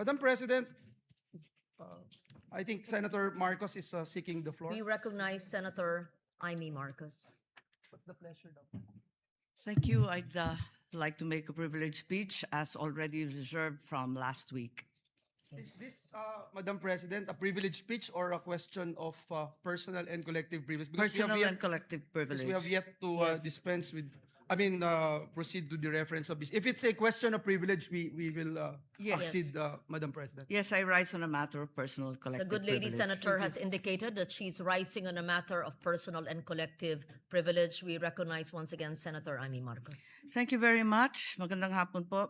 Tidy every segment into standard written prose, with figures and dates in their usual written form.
Madam President, I think Senator Marcos is seeking the floor. We recognize Senator Amy Marcos. What's the pleasure, Thank you. I'd like to make a privileged speech as already reserved from last week. Is this, Madam President, a privilege speech or a question of personal and collective privilege? Because Personal and collective privilege. we have yet to Yes. dispense with, proceed to the reference of this. If it's a question of privilege, we will Yes. accede, Madam President. Yes, I rise on a matter of personal The collective good lady privilege. senator has indicated that she's rising on a matter of personal and collective privilege. We recognize once again Senator Amy Marcos. Thank you very much. Magandang hapon po,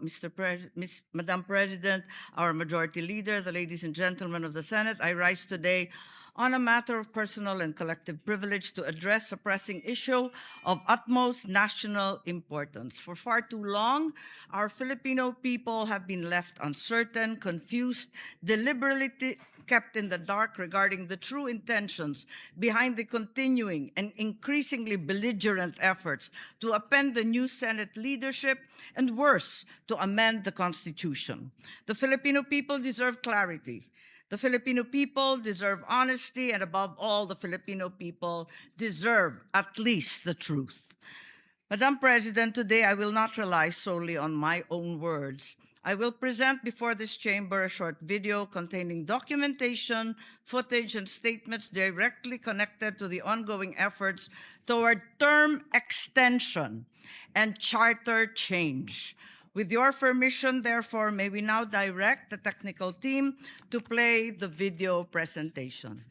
Madam President, our Majority Leader, the ladies and gentlemen of the Senate. I rise today on a matter of personal and collective privilege to address a pressing issue of utmost national importance. For far too long, our Filipino people have been left uncertain, confused, deliberately kept in the dark regarding the true intentions behind the continuing and increasingly belligerent efforts to upend the new Senate leadership and, worse, to amend the Constitution. The Filipino people deserve clarity. The Filipino people deserve honesty, and above all, the Filipino people deserve at least the truth. Madam President, today I will not rely solely on my own words. I will present before this chamber a short video containing documentation, footage, and statements directly connected to the ongoing efforts toward term extension and charter change. With your permission, therefore, may we now direct the technical team to play the video presentation.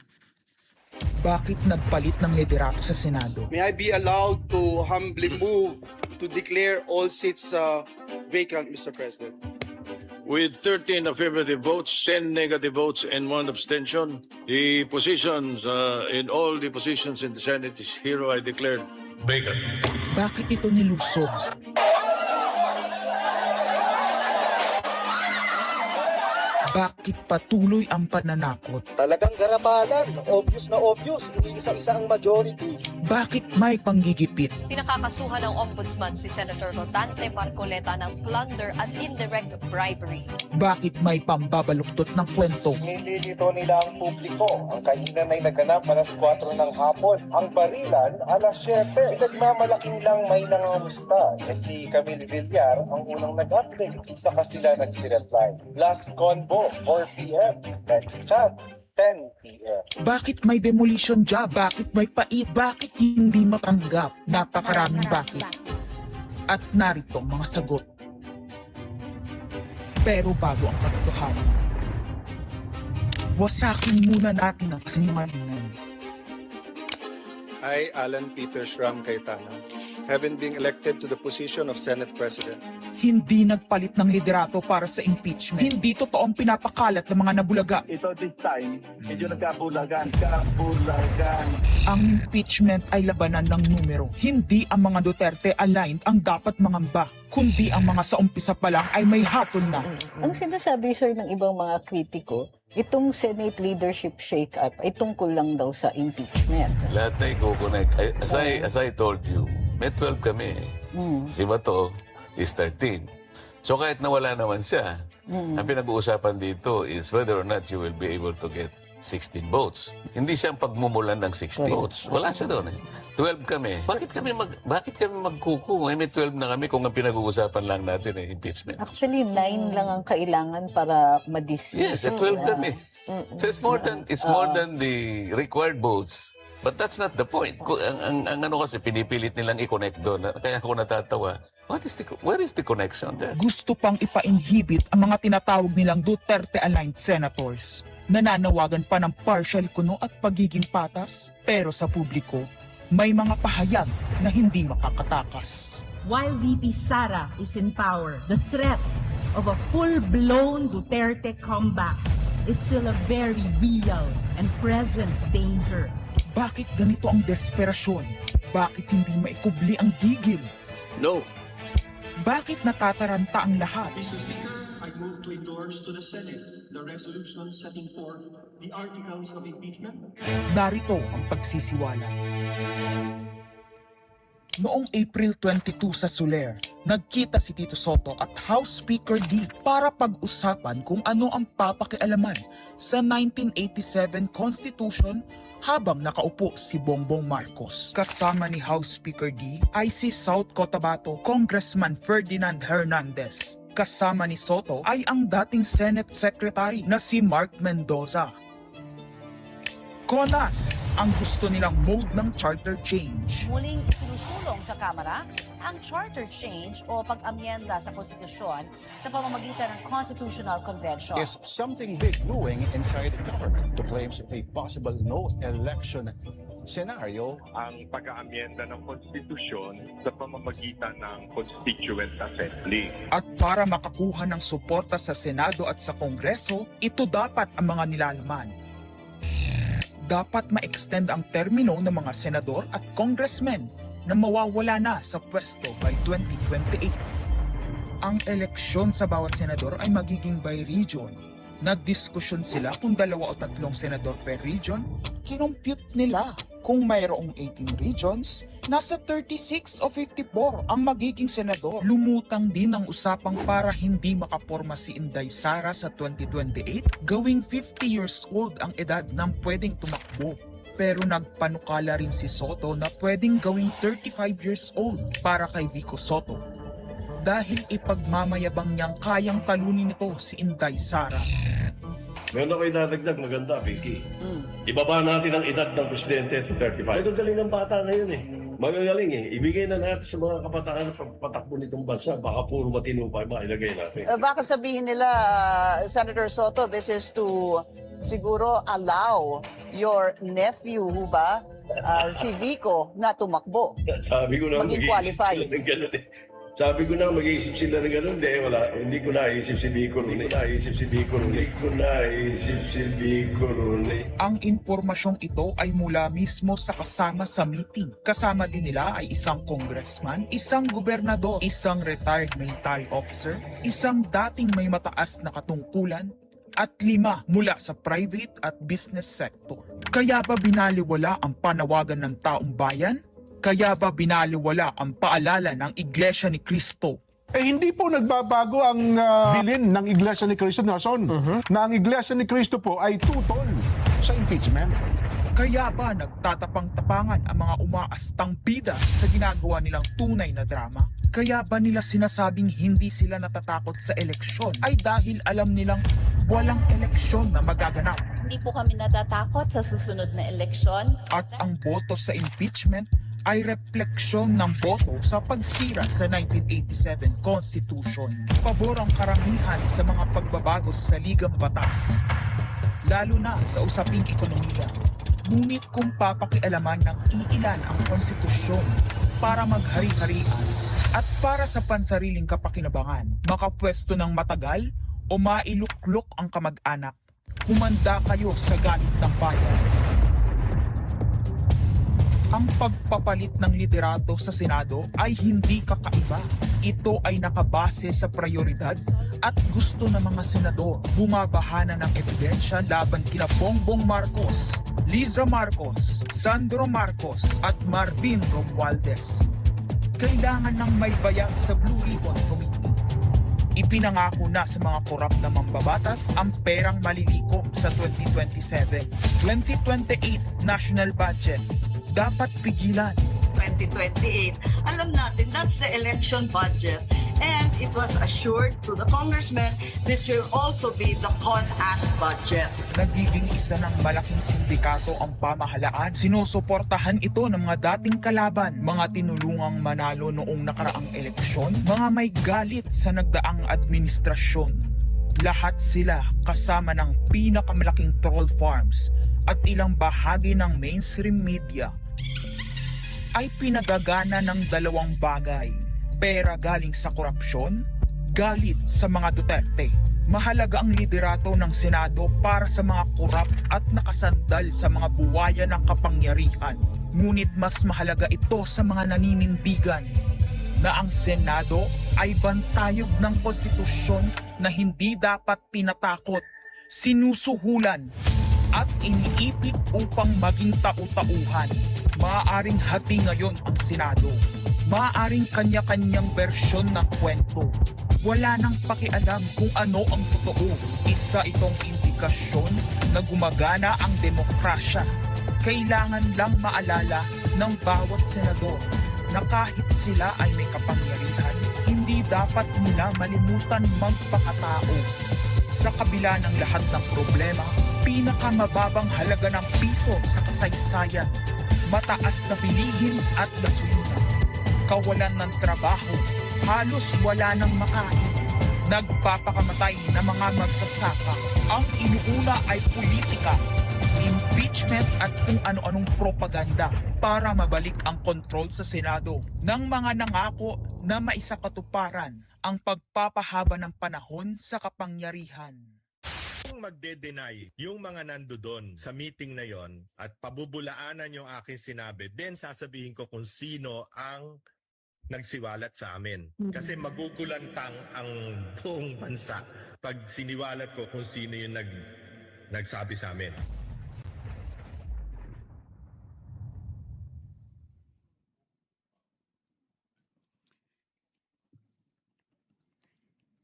Bakit nagpalit ng liderato sa Senado? May I be allowed to humbly move to declare all seats vacant, Mr. President? With 13 affirmative votes, 10 negative votes, and 1 abstention, the positions in all the positions in the Senate is hereby declared vacant. Bakit ito nilusog? Bakit patuloy ang pananakot? Talagang garabalan, obvious na obvious, iniisa-isa ang majority. Bakit may panggigipit? Pinakakasuhan ng Ombudsman si Senator Rodante Marcoleta ng plunder at indirect bribery. Bakit may pambabaluktot ng kwento? Nililito nila ang publiko. Ang kainan ay naganap alas 4 ng hapon. Ang barilan alas 7. Nagmamalaki nilang may nangangamusta. Si Camille Villar ang unang nag-update. Saka sila nagsi-reply. Last convo, 4 p.m. Next chat, 10 p.m. Bakit may demolition job? Bakit may pait? Bakit hindi matanggap? Napakaraming bakit. At narito ang mga sagot. Pero bago ang katotohanan, wasakin muna natin ang kasinungalingan. I, Alan Peter Shram Cayetano, having been elected to the position of Senate President, Hindi nagpalit ng liderato para sa impeachment. Hindi totoo ang pinapakalat ng mga nabulaga. Ito this time, medyo nagkabulagan. Ang impeachment ay labanan ng numero. Hindi ang mga Duterte aligned ang dapat mangamba, kundi ang mga sa umpisa pa lang ay may hatol na. Ang sinasabi, sir, ng ibang mga kritiko, itong Senate leadership shake-up ay tungkol lang daw sa impeachment. Lahat na i-connect. As I told you, may 12 kami. Si Bato is 13. So kahit nawala naman siya, ang pinag-uusapan dito is whether or not you will be able to get 16 votes. Hindi siya ang pagmumulan ng 16 votes. Wala siya doon eh. 12 kami. Bakit kami magkuku? May 12 na kami kung ang pinag-uusapan lang natin ay impeachment. Actually, 9 lang ang kailangan para ma-dismiss. Yes, 12 kami. So it's more than the required votes. But that's not the point. Ang ano kasi, pinipilit nilang i-connect doon. Kaya ako natatawa. Where is the connection there? Gusto pang ipa-inhibit ang mga tinatawag nilang Duterte-aligned senators. Nananawagan pa ng partial kuno at pagiging patas. Pero sa publiko, may mga pahayag na hindi makakatakas. While VP Sara is in power, the threat of a full-blown Duterte comeback is still a very real and present danger. Bakit ganito ang desperasyon? Bakit hindi maikubli ang gigil? No. Bakit natataranta ang lahat? Mr. Speaker, I move to endorse to the Senate the resolution setting forth the articles of impeachment. Narito ang pagsisiwala. Noong April 22 sa Soler, nagkita si Tito Soto at House Speaker D para pag-usapan kung ano ang papakialaman sa 1987 Constitution habang nakaupo si Bongbong Marcos. Kasama ni House Speaker D ay si South Cotabato Congressman Ferdinand Hernandez. Kasama ni Soto ay ang dating Senate Secretary na si Mark Mendoza. CONAS ang gusto nilang mode ng charter change. Muling isinusulong sa Kamara ang charter change o pag-amyenda sa konstitusyon sa pamamagitan ng Constitutional Convention. Is something big brewing inside government to claims of a possible no election scenario. Ang pag-aamyenda ng konstitusyon sa pamamagitan ng Constituent Assembly. At para makakuha ng suporta sa Senado at sa Kongreso, ito dapat ang mga nilalaman. Dapat ma-extend ang termino ng mga senador at congressmen na mawawala na sa pwesto by 2028. Ang eleksyon sa bawat senador ay magiging by region. Nagdiskusyon sila kung 2 o 3 senador per region. Kinompute nila kung mayroong 18 regions, nasa 36 o 54 ang magiging senador. Lumutang din ang usapang para hindi makaporma si Inday Sara sa 2028, gawing 50 years old ang edad ng pwedeng tumakbo. Pero nagpanukala rin si Soto na pwedeng gawing 35 years old para kay Vico Soto. Dahil ipagmamayabang niyang kayang talunin nito si Inday Sara. Meron ako idadagdag maganda, Vicky. Ibaba natin ang edad ng presidente to 35. Magagaling ng bata ngayon eh. Magagaling eh. Ibigay na natin sa mga kabataan na pagpatakbo nitong bansa. Baka puro matino pa mailagay natin. Baka sabihin nila, Senator Soto, this is to siguro allow your nephew, ba, si Vico, na tumakbo. Sabi ko na maging qualify. Sabi ko na mag-iisip sila ng gano'n. Hindi ko naisip si Vico ron. Ang impormasyong ito ay mula mismo sa kasama sa meeting. Kasama din nila ay isang congressman, isang gobernador, isang retired military officer, isang dating may mataas na katungkulan, at 5 mula sa private at business sector. Kaya ba binaliwala ang panawagan ng taong bayan? Kaya ba binaliwala ang paalala ng Iglesia ni Cristo? Hindi po nagbabago ang bilin ng Iglesia ni Cristo, Nelson, na ang Iglesia ni Cristo po ay tutol sa impeachment. Kaya ba nagtatapang-tapangan ang mga umaastang bida sa ginagawa nilang tunay na drama? Kaya ba nila sinasabing hindi sila natatakot sa eleksyon ay dahil alam nilang walang eleksyon na magaganap? Hindi po kami natatakot sa susunod na eleksyon. At ang boto sa impeachment ay refleksyon ng boto sa pagsira sa 1987 Constitution. Pabor ang karamihan sa mga pagbabago sa saligang batas, lalo na sa usaping ekonomiya. Ngunit kung papakialaman ng iilan ang konstitusyon para maghari-harian at para sa pansariling kapakinabangan, makapwesto ng matagal o mailuklok ang kamag-anak, humanda kayo sa galit ng bayan. Ang pagpapalit ng liderato sa Senado ay hindi kakaiba. Ito ay nakabase sa prioridad at gusto ng mga senador. Bumabahana ng ebidensya laban kina Bongbong Marcos, Liza Marcos, Sandro Marcos at Marvin Romualdez. Kailangan ng may bayag sa Blue Ribbon Committee. Ipinangako na sa mga korap na mambabatas ang perang malilikom sa 2027, 2028 national budget. Dapat pigilan. 2028, alam natin that's the election budget. And it was assured to the congressman, this will also be the CONAS budget. Nagiging isa ng malaking sindikato ang pamahalaan. Sinusuportahan ito ng mga dating kalaban, mga tinulungang manalo noong nakaraang eleksyon, mga may galit sa nagdaang administrasyon. Lahat sila kasama ng pinakamalaking troll farms at ilang bahagi ng mainstream media ay pinagagana ng 2 bagay. Pera galing sa korupsyon, galit sa mga Duterte. Mahalaga ang liderato ng Senado para sa mga korap at nakasandal sa mga buwaya ng kapangyarihan. Ngunit mas mahalaga ito sa mga naninindigan na ang Senado ay bantayog ng konstitusyon na hindi dapat tinatakot, sinusuhulan at iniipit upang maging tau-tauhan. Maaaring hati ngayon ang Senado. Maaring kanya-kanyang bersyon ng kwento. Wala nang pakialam kung ano ang totoo. Isa itong indikasyon na gumagana ang demokrasya. Kailangan lang maalala ng bawat senador na kahit sila ay may kapangyarihan, hindi dapat nila malimutan magpakatao. Sa kabila ng lahat ng problema, pinakamababang halaga ng piso sa kasaysayan, mataas na bilihin at gasolina, kawalan ng trabaho, halos wala nang makain, nagpapakamatay na mga magsasaka. Ang inuuna ay politika, impeachment at kung ano-anong propaganda para mabalik ang kontrol sa Senado ng mga nangako na maisakatuparan ang pagpapahaba ng panahon sa kapangyarihan. Kung magde-deny yung mga nandoon sa meeting na yon at pabubulaanan yung aking sinabi, then sasabihin ko kung sino ang nagsiwalat sa amin. Kasi magugulantang ang buong bansa pag siniwalat ko kung sino yung nagsabi sa amin.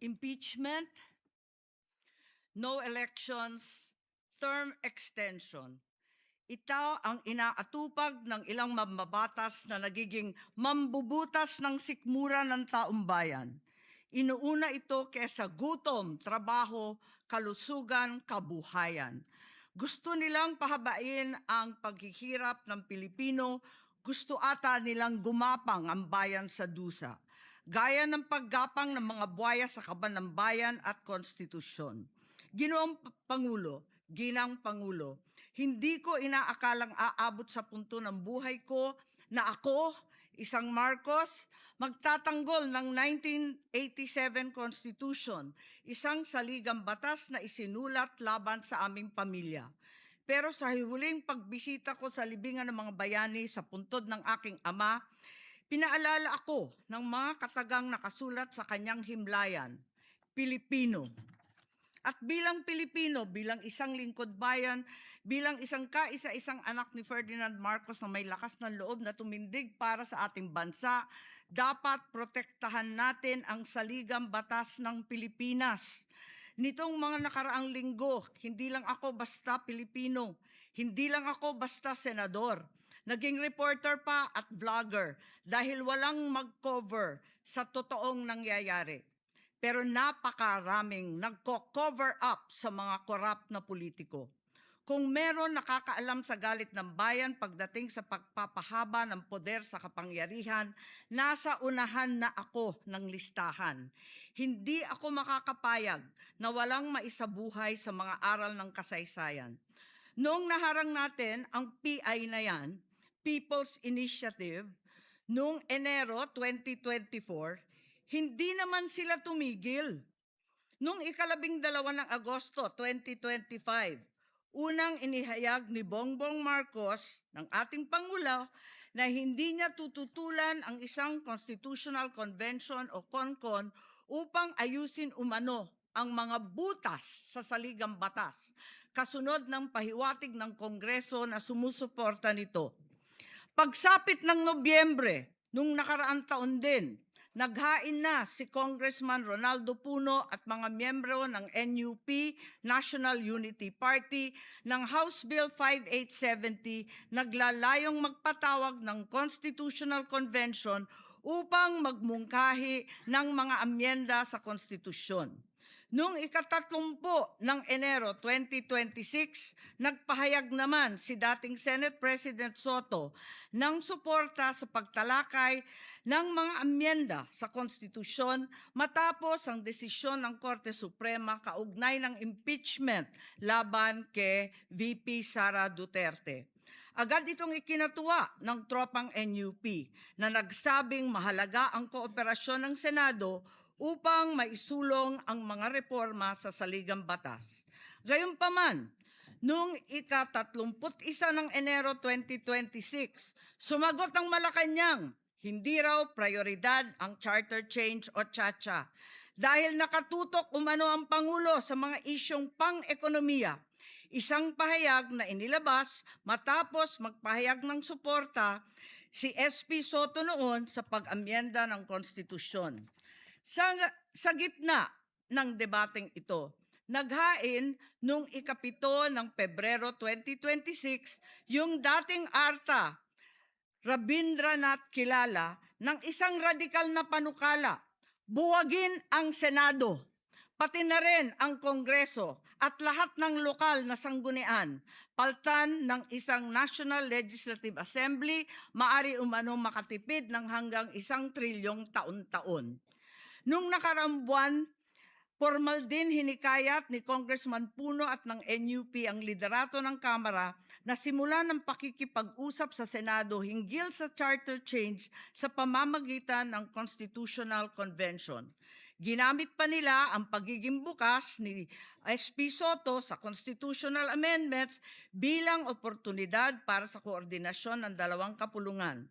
Impeachment, no elections, term extension. Ito ang inaatupag ng ilang mambabatas na nagiging mambubutas ng sikmura ng taumbayan. Inuuna ito kaysa gutom, trabaho, kalusugan, kabuhayan. Gusto nilang pahabain ang paghihirap ng Pilipino, gusto ata nilang gumapang ang bayan sa dusa, gaya ng paggapang ng mga buhaya sa kaban ng bayan at konstitusyon. Ginoong Pangulo, Ginang Pangulo, hindi ko inaakalang aabot sa punto ng buhay ko na ako, isang Marcos, magtatanggol ng 1987 Constitution, isang saligang batas na isinulat laban sa aming pamilya. Pero sa huling pagbisita ko sa libingan ng mga bayani sa puntod ng aking ama, pinaalala ako ng mga katagang nakasulat sa kanyang himlayan, Pilipino. At bilang Pilipino, bilang isang lingkod bayan, bilang isang kaisa-isang anak ni Ferdinand Marcos na may lakas ng loob na tumindig para sa ating bansa, dapat protektahan natin ang saligang batas ng Pilipinas. Nitong mga nakaraang linggo, hindi lang ako basta Pilipino, hindi lang ako basta senador. Naging reporter pa at vlogger dahil walang mag-cover sa totoong nangyayari. Pero napakaraming nagko-cover up sa mga korap na politiko. Kung meron nakakaalam sa galit ng bayan pagdating sa pagpapahaba ng poder sa kapangyarihan, nasa unahan na ako ng listahan. Hindi ako makakapayag na walang maisabuhay sa mga aral ng kasaysayan. Noong naharang natin ang PI na yan, People's Initiative, noong Enero 2024, hindi naman sila tumigil. Noong 12 ng Agosto 2025, unang inihayag ni Bongbong Marcos ng ating Pangulo na hindi niya tututulan ang isang Constitutional Convention o CONCON upang ayusin umano ang mga butas sa saligang batas, kasunod ng pahiwatig ng Kongreso na sumusuporta nito. Pagsapit ng Nobyembre, nung nakaraang taon din, naghain na si Congressman Ronaldo Puno at mga miyembro ng NUP, National Unity Party, ng House Bill 5870, naglalayong magpatawag ng Constitutional Convention upang magmungkahi ng mga amyenda sa konstitusyon. Noong 30 ng Enero 2026, nagpahayag naman si dating Senate President Soto ng suporta sa pagtalakay ng mga amyenda sa konstitusyon matapos ang desisyon ng Korte Suprema kaugnay ng impeachment laban kay VP Sara Duterte. Agad itong ikinatuwa ng tropang NUP na nagsabing mahalaga ang kooperasyon ng Senado upang maisulong ang mga reforma sa saligang batas. Gayunpaman, noong ika-31 ng Enero 2026, sumagot ang Malacanang, hindi raw prioridad ang charter change o CHA dahil nakatutok umano ang Pangulo sa mga isyong pang-ekonomiya. Isang pahayag na inilabas matapos magpahayag ng suporta si SP Soto noon sa pag-amyenda ng konstitusyon. Sa gitna ng debateng ito, naghain nung ika-7 ng Pebrero 2026 yung dating ARTA, Rabindranath Kilala, ng isang radikal na panukala, buwagin ang Senado, pati na rin ang Kongreso at lahat ng lokal na sanggunian, paltan ng isang National Legislative Assembly, maari umano makatipid ng hanggang 1 trilyong taon-taon. Nung nakaraang buwan, formal din hinikayat ni Congressman Puno at ng NUP ang liderato ng Kamara na simulan ng pakikipag-usap sa Senado hinggil sa charter change sa pamamagitan ng Constitutional Convention. Ginamit pa nila ang pagiging bukas ni SP Soto sa constitutional amendments bilang oportunidad para sa koordinasyon ng dalawang kapulungan.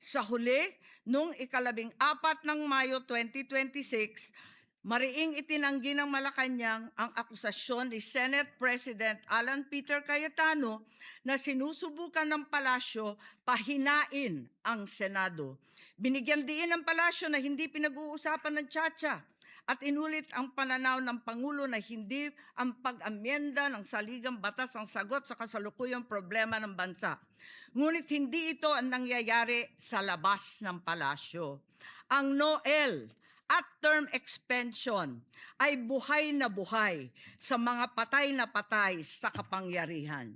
Sa huli, noong 14 ng Mayo 2026, mariing itinanggi ng Malacanang ang akusasyon ni Senate President Alan Peter Cayetano na sinusubukan ng palasyo pahinain ang Senado. Binigyan diin ng palasyo na hindi pinag-uusapan ng Chacha at inulit ang pananaw ng Pangulo na hindi ang pag-amyenda ng saligang batas ang sagot sa kasalukuyang problema ng bansa. Ngunit hindi ito ang nangyayari sa labas ng palasyo. Ang NOEL at term extension ay buhay na buhay sa mga patay na patay sa kapangyarihan.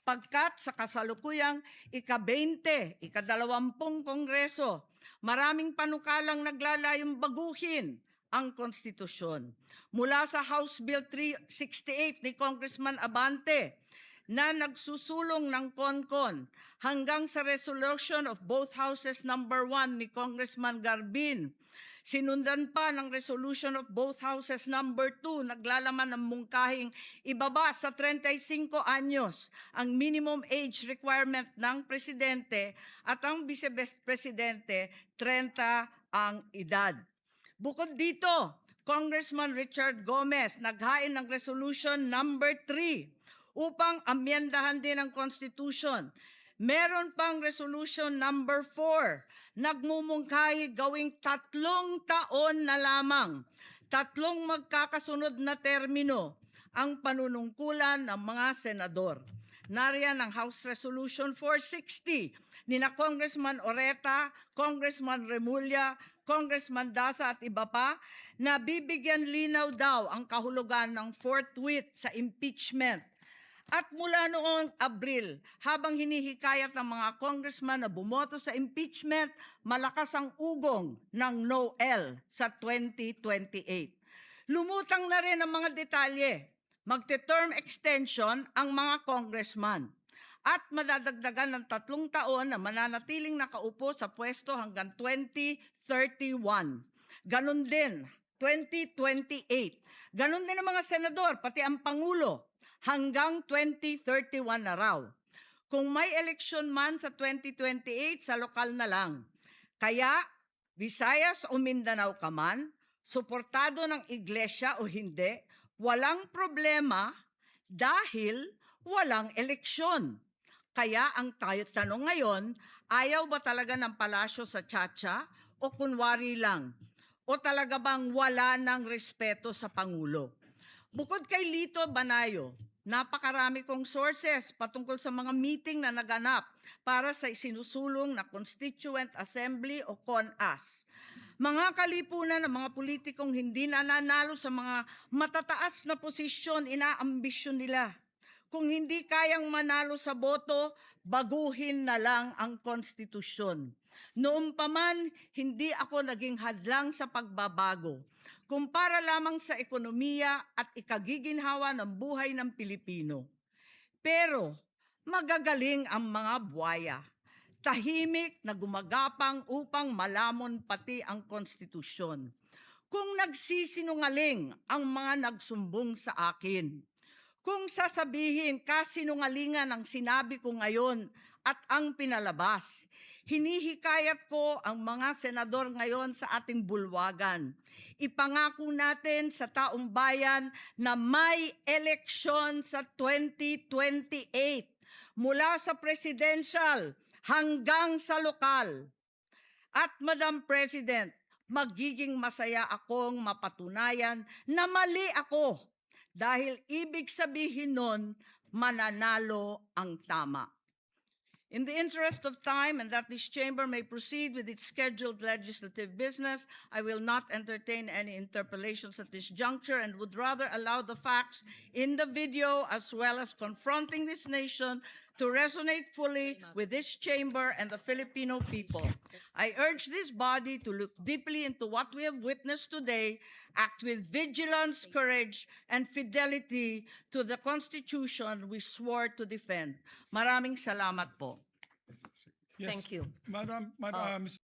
Pagkat sa kasalukuyang ika-20, ika-20 Kongreso, maraming panukalang naglalayong baguhin ang konstitusyon. Mula sa House Bill 368 ni Congressman Abante na nagsusulong ng CONCON hanggang sa resolution of both houses number 1 ni Congressman Garbin. Sinundan pa ng resolution of both houses number 2, naglalaman ng mungkahing ibaba sa 35 anyos ang minimum age requirement ng presidente at ang vice-presidente 30 ang edad. Bukod dito, Congressman Richard Gomez naghain ng resolution number 3 upang amyendahan din ang Constitution. Meron pang resolution number 4, nagmumungkahi gawing 3 taon na lamang, 3 magkakasunod na termino ang panunungkulan ng mga senador. Nariyan ang House Resolution 460 ni na Congressman Oreta, Congressman Remulla, Congressman Dasa at iba pa na bibigyan linaw daw ang kahulugan ng forthwith sa impeachment. At mula noong Abril, habang hinihikayat ng mga congressman na bumoto sa impeachment, malakas ang ugong ng NOEL sa 2028. Lumutang na rin ang mga detalye. Magte-term extension ang mga congressman at madadagdagan ng 3 taon na mananatiling nakaupo sa pwesto hanggang 2031. Ganon din, 2028. Ganon din ang mga senador, pati ang Pangulo, hanggang 2031 na raw. Kung may eleksyon man sa 2028, sa lokal na lang. Kaya, Visayas o Mindanao ka man, suportado ng iglesia o hindi, walang problema dahil walang eleksyon. Kaya ang tanong ngayon, ayaw ba talaga ng palasyo sa Chacha o kunwari lang? O talaga bang wala ng respeto sa Pangulo? Bukod kay Lito Banayo, napakarami kong sources patungkol sa mga meeting na naganap para sa isinusulong na Constituent Assembly o CONAS. Mga kalipunan ng mga politikong hindi nananalo sa mga matataas na posisyon, inaambisyon nila. Kung hindi kayang manalo sa boto, baguhin na lang ang konstitusyon. Noon pa man, hindi ako naging hadlang sa pagbabago. Kumpara lamang sa ekonomiya at ikagiginhawa ng buhay ng Pilipino. Pero magagaling ang mga buwaya. Tahimik na gumagapang upang malamon pati ang konstitusyon. Kung nagsisinungaling ang mga nagsumbong sa akin, kung sasabihin kasinungalingan ang sinabi ko ngayon at ang pinalabas, hinihikayat ko ang mga senador ngayon sa ating bulwagan. Ipangako natin sa taong bayan na may eleksyon sa 2028 mula sa presidential hanggang sa lokal. At Madam President, magiging masaya akong mapatunayan na mali ako dahil ibig sabihin nun, mananalo ang tama. In the interest of time and that this chamber may proceed with its scheduled legislative business, I will not entertain any interpellations at this juncture and would rather allow the facts in the video as well as confronting this nation to resonate fully with this chamber and the Filipino people. I urge this body to look deeply into what we have witnessed today, act with vigilance, courage, and fidelity to the Constitution we swore to defend. Maraming salamat po. Thank you. Madam,